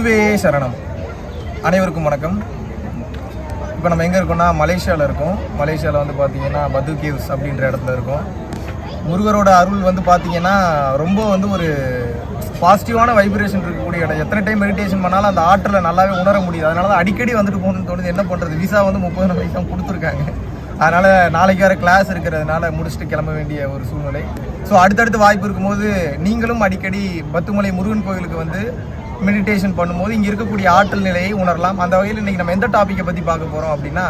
குருவே சரணம். அனைவருக்கும் வணக்கம். இப்போ நம்ம எங்கே இருக்கோம்னா மலேசியாவில் இருக்கோம். மலேசியாவில் வந்து பார்த்தீங்கன்னா பது கேவ்ஸ் அப்படின்ற இடத்துல இருக்கோம். முருகரோட அருள் வந்து பார்த்தீங்கன்னா ரொம்ப வந்து ஒரு பாசிட்டிவான வைப்ரேஷன் இருக்கக்கூடிய இடம். எத்தனை டைம் மெடிடேஷன் பண்ணாலும் அந்த ஆற்றலை நல்லாவே உணர முடியுது. அதனால தான் அடிக்கடி வந்துட்டு போகணும்னு தோணுது. என்ன பண்ணுறது, விசா வந்து 30 நாளைக்கு தான் கொடுத்துருக்காங்க. அதனால் நாளைக்கு வேறு கிளாஸ் இருக்கிறதுனால முடிச்சுட்டு கிளம்ப வேண்டிய ஒரு சூழ்நிலை. ஸோ அடுத்தடுத்து வாய்ப்பு இருக்கும்போது நீங்களும் அடிக்கடி பத்துமலை முருகன் கோவிலுக்கு வந்து மெடிடேஷன் பண்ணும்போது இங்கே இருக்கக்கூடிய ஆற்றல் நிலையை உணரலாம். அந்த வகையில் இன்றைக்கி நம்ம எந்த டாப்பிக்கை பற்றி பார்க்க போகிறோம் அப்படின்னா,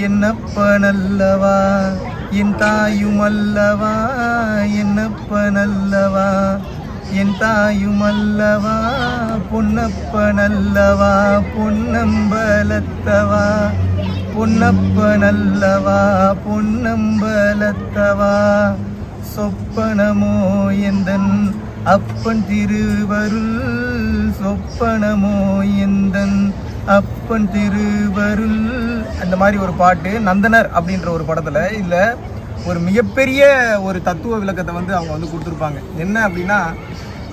என்னப்ப நல்லவா என் தாயும் அல்லவா, என்னப்ப நல்லவா என் தாயும் அல்லவா, பொன்னப்ப நல்லவா பொன்னம்பலத்தவா, பொன்னப்ப நல்லவா பொன்னம்பலத்தவா, சொப்பனமோ எந்தன் அப்பன் திருவருள், சொப்பனமோ எந்தன் அப்பன் திருவருள். அந்த மாதிரி ஒரு பாட்டு நந்தனர் அப்படின்ற ஒரு படத்தில் இதில் ஒரு மிகப்பெரிய ஒரு தத்துவ விளக்கத்தை வந்து அவங்க வந்து கொடுத்துருப்பாங்க. என்ன அப்படின்னா,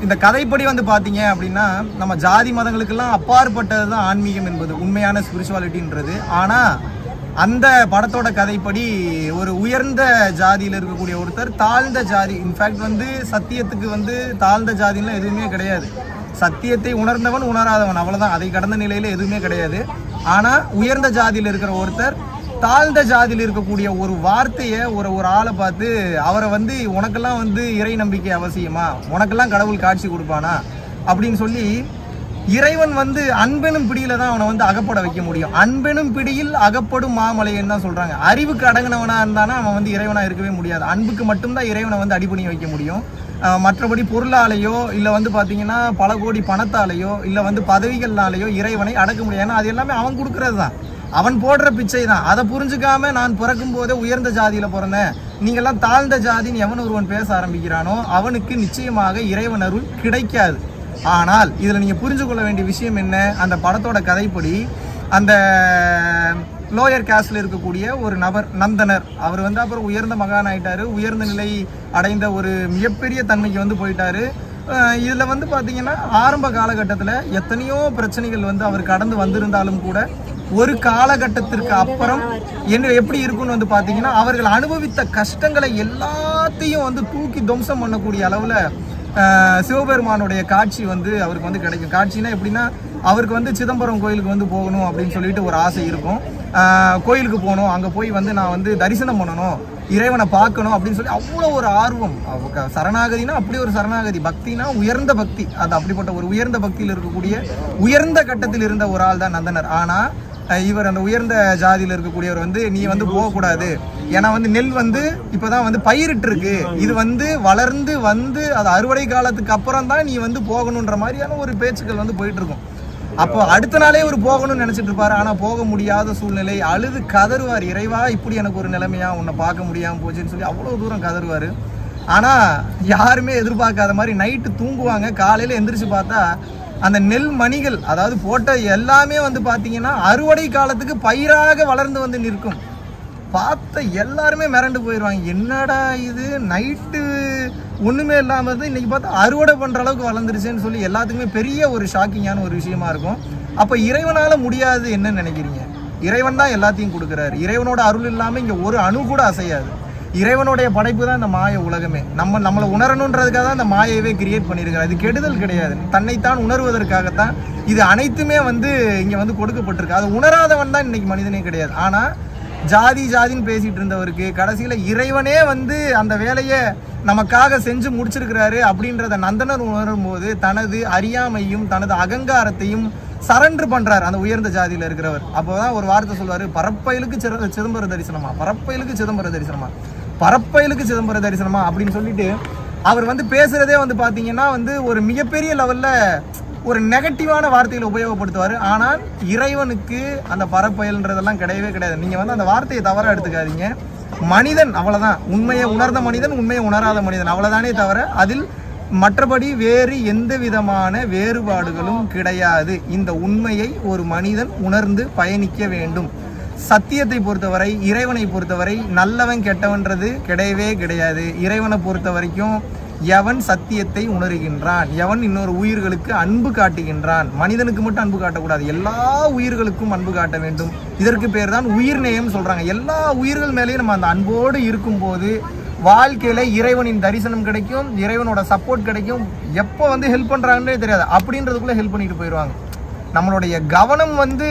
இந்த கதைப்படி வந்து பார்த்தீங்க அப்படின்னா நம்ம ஜாதி மதங்களுக்கெல்லாம் அப்பாற்பட்டது தான் ஆன்மீகம் என்பது, உண்மையான ஸ்பிரிச்சுவாலிட்டின்றது. ஆனால் அந்த படத்தோட கதைப்படி ஒரு உயர்ந்த ஜாதியில் இருக்கக்கூடிய ஒருத்தர் தாழ்ந்த ஜாதி, இன்ஃபேக்ட் வந்து சத்தியத்துக்கு வந்து தாழ்ந்த ஜாதிலாம் எதுவுமே கிடையாது. சத்தியத்தை உணர்ந்தவன் உணராதவன் அவ்வளோதான், அதை கடந்த நிலையில் எதுவுமே கிடையாது. ஆனால் உயர்ந்த ஜாதியில் இருக்கிற ஒருத்தர் தாழ்ந்த ஜாதியில் இருக்கக்கூடிய ஒரு வார்த்தையை ஒரு ஆளை பார்த்து அவரை வந்து உனக்கெல்லாம் வந்து இறை நம்பிக்கை அவசியமா, உனக்கெல்லாம் கடவுள் காட்சி கொடுப்பானா அப்படின்னு சொல்லி, இறைவன் வந்து அன்பெனும் பிடியில தான் அவனை வந்து அகப்பட வைக்க முடியும். அன்பெனும் பிடியில் அகப்படும் மாமலைன்னு தான் சொல்றாங்க. அறிவுக்கு அடங்கினவனா இருந்தானா அவன் வந்து இறைவனா இருக்கவே முடியாது. அன்புக்கு மட்டும்தான் இறைவனை வந்து அடிபணிய வைக்க முடியும். மற்றபடி பொருளாலேயோ இல்லை வந்து பார்த்தீங்கன்னா பல கோடி பணத்தாலேயோ இல்லை வந்து பதவிகள்னாலேயோ இறைவனை அடக்க முடியாது. ஏன்னா அது எல்லாமே அவன் கொடுக்கறது தான், அவன் போடுற பிச்சை தான். அதை புரிஞ்சுக்காம நான் பிறக்கும் போதே உயர்ந்த ஜாதியில் பிறந்தேன், நீங்கள்லாம் தாழ்ந்த ஜாதின்னு எவன் ஒருவன் பேச ஆரம்பிக்கிறானோ அவனுக்கு நிச்சயமாக இறைவன் அருள் கிடைக்காது. ஆனால் இதில் நீங்கள் புரிஞ்சு கொள்ள வேண்டிய விஷயம் என்ன, அந்த படத்தோட கதைப்படி அந்த லோயர் காஸ்டில் இருக்கக்கூடிய ஒரு நபர் நந்தனர், அவர் வந்து அப்புறம் உயர்ந்த மகான் ஆகிட்டார், உயர்ந்த நிலை அடைந்த ஒரு மிகப்பெரிய தன்மைக்கு வந்து போயிட்டார். இதில் வந்து பார்த்திங்கன்னா ஆரம்ப காலகட்டத்தில் எத்தனையோ பிரச்சனைகள் வந்து அவர் கடந்து வந்திருந்தாலும் கூட ஒரு காலகட்டத்திற்கு அப்புறம் எப்படி இருக்குன்னு வந்து பார்த்தீங்கன்னா, அவர்கள் அனுபவித்த கஷ்டங்களை எல்லாத்தையும் வந்து தூக்கி துவம்சம் பண்ணக்கூடிய அளவில் சிவபெருமானுடைய காட்சி வந்து அவருக்கு வந்து கிடைக்கும். காட்சினா எப்படின்னா, அவருக்கு வந்து சிதம்பரம் கோயிலுக்கு வந்து போகணும் அப்படின்னு சொல்லிட்டு ஒரு ஆசை இருக்கும். கோயிலுக்கு போகணும், அங்கே போய் வந்து நான் வந்து தரிசனம் பண்ணணும், இறைவனை பார்க்கணும் அப்படின்னு சொல்லி அவ்வளோ ஒரு ஆர்வம். சரணாகதினா அப்படி ஒரு சரணாகதி, பக்தினா உயர்ந்த பக்தி. அது அப்படிப்பட்ட ஒரு உயர்ந்த பக்தியில் இருக்கக்கூடிய உயர்ந்த கட்டத்தில் இருந்த ஒரு ஆள் தான் நந்தனர். ஆனால் இவர் அந்த உயர்ந்த ஜாதியில் இருக்கக்கூடியவர் வந்து நீ வந்து போகக்கூடாது, ஏன்னா வந்து நெல் வந்து இப்போதான் வந்து பயிரிட்டு இருக்கு, இது வந்து வளர்ந்து வந்து அது அறுவடை காலத்துக்கு அப்புறம் தான் நீ வந்து போகணுன்ற மாதிரியான ஒரு பேச்சுக்கள் வந்து போயிட்டு இருக்கும். அப்போ அடுத்த நாளே ஒரு போகணும்னு நினைச்சிட்டு இருப்பாரு. ஆனால் போக முடியாத சூழ்நிலை, அழுது கதறுவார், இறைவா இப்படி எனக்கு ஒரு நிலைமையா, உன்னை பார்க்க முடியாமல் போச்சுன்னு சொல்லி அவ்வளோ தூரம் கதறுவார். ஆனால் யாருமே எதிர்பார்க்காத மாதிரி நைட்டு தூங்குவாங்க, காலையில் எந்திரிச்சு பார்த்தா அந்த நெல் மணிகள், அதாவது போட்ட எல்லாமே வந்து பார்த்தீங்கன்னா அறுவடை காலத்துக்கு பயிராக வளர்ந்து வந்து நிற்கும். பார்த்த எல்லாருமே மிரண்டு போயிடுவாங்க, என்னடா இது நைட்டு ஒன்றுமே இல்லாமல் இன்னைக்கு பார்த்தா அறுவடை பண்ணுற அளவுக்கு வளர்ந்துருச்சுன்னு சொல்லி எல்லாத்துக்குமே பெரிய ஒரு ஷாக்கிங்கான ஒரு விஷயமா இருக்கும். அப்போ இறைவனால் முடியாது என்னன்னு நினைக்கிறீங்க? இறைவன் தான் எல்லாத்தையும் கொடுக்குறாரு. இறைவனோட அருள் இல்லாமல் இங்கே ஒரு அணு கூட அசையாது. இறைவனுடைய படைப்பு தான் இந்த மாய உலகமே. நம்மளை உணரணுன்றதுக்காக தான் இந்த மாயவே கிரியேட் பண்ணியிருக்கிறார். இது கெடுதல் கிடையாது, தன்னைத்தான் உணர்வதற்காகத்தான் இது அனைத்துமே வந்து இங்கே வந்து கொடுக்கப்பட்டிருக்கு. அது உணராதவன் தான் இன்னைக்கு மனிதனே கிடையாது. ஆனால் ஜாதின்னு பேசிட்டு இருந்தவருக்கு கடைசியில் இறைவனே வந்து அந்த வேலையை நமக்காக செஞ்சு முடிச்சிருக்கிறாரு அப்படின்றத நந்தனர் உணரும் போது தனது அறியாமையும் தனது அகங்காரத்தையும் சரண்டர் பண்றாரு அந்த உயர்ந்த ஜாதியில் இருக்கிறவர். அப்போதான் ஒரு வார்த்தை சொல்வாரு, பரப்பயிலுக்கு சிதம்பர தரிசனமா, பரப்பயிலுக்கு சிதம்பர தரிசனமா, பரப்பயிலுக்கு சிதம்பர தரிசனமா அப்படின்னு சொல்லிட்டு அவர் வந்து பேசுறதே வந்து பாத்தீங்கன்னா வந்து ஒரு மிகப்பெரிய லெவல்ல ஒரு நெகட்டிவான வார்த்தைகளை உபயோகப்படுத்துவார். ஆனால் இறைவனுக்கு அந்த பரப்பயல்ன்றதெல்லாம் கிடையவே கிடையாது. நீங்கள் வந்து அந்த வார்த்தையை தவறாக எடுத்துக்காதீங்க. மனிதன் அவ்வளோதான், உண்மையை உணர்ந்த மனிதன், உண்மையை உணராத மனிதன் அவ்வளோதானே தவிர அதில் மற்றபடி வேறு எந்த விதமான வேறுபாடுகளும் கிடையாது. இந்த உண்மையை ஒரு மனிதன் உணர்ந்து பயணிக்க வேண்டும். சத்தியத்தை பொறுத்தவரை, இறைவனை பொறுத்தவரை நல்லவன் கெட்டவன்றது கிடையவே கிடையாது. இறைவனை பொறுத்த வரைக்கும் எவன் சத்தியத்தை உணர்கின்றான், எவன் இன்னொரு உயிர்களுக்கு அன்பு காட்டுகின்றான். மனிதனுக்கு மட்டும் அன்பு காட்டக்கூடாது, எல்லா உயிர்களுக்கும் அன்பு காட்ட வேண்டும். இதற்கு பேர் தான் உயிர் நேயம் சொல்றாங்க. எல்லா உயிர்கள் மேலேயும் நம்ம அந்த அன்போடு இருக்கும்போது வாழ்க்கையில இறைவனின் தரிசனம் கிடைக்கும், இறைவனோட சப்போர்ட் கிடைக்கும். எப்போ வந்து ஹெல்ப் பண்றாங்கன்னே தெரியாது, அப்படின்றதுக்குள்ள ஹெல்ப் பண்ணிட்டு போயிடுவாங்க. நம்மளுடைய கவனம் வந்து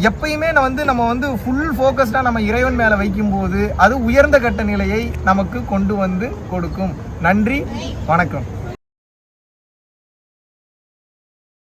எப்பயுமே நம்ம வந்து ஃபுல் ஃபோக்கஸ்டாக நம்ம இறைவன் மேலே வைக்கும்போது அது உயர்ந்த கட்ட நிலையை நமக்கு கொண்டு வந்து கொடுக்கும். நன்றி, வணக்கம்.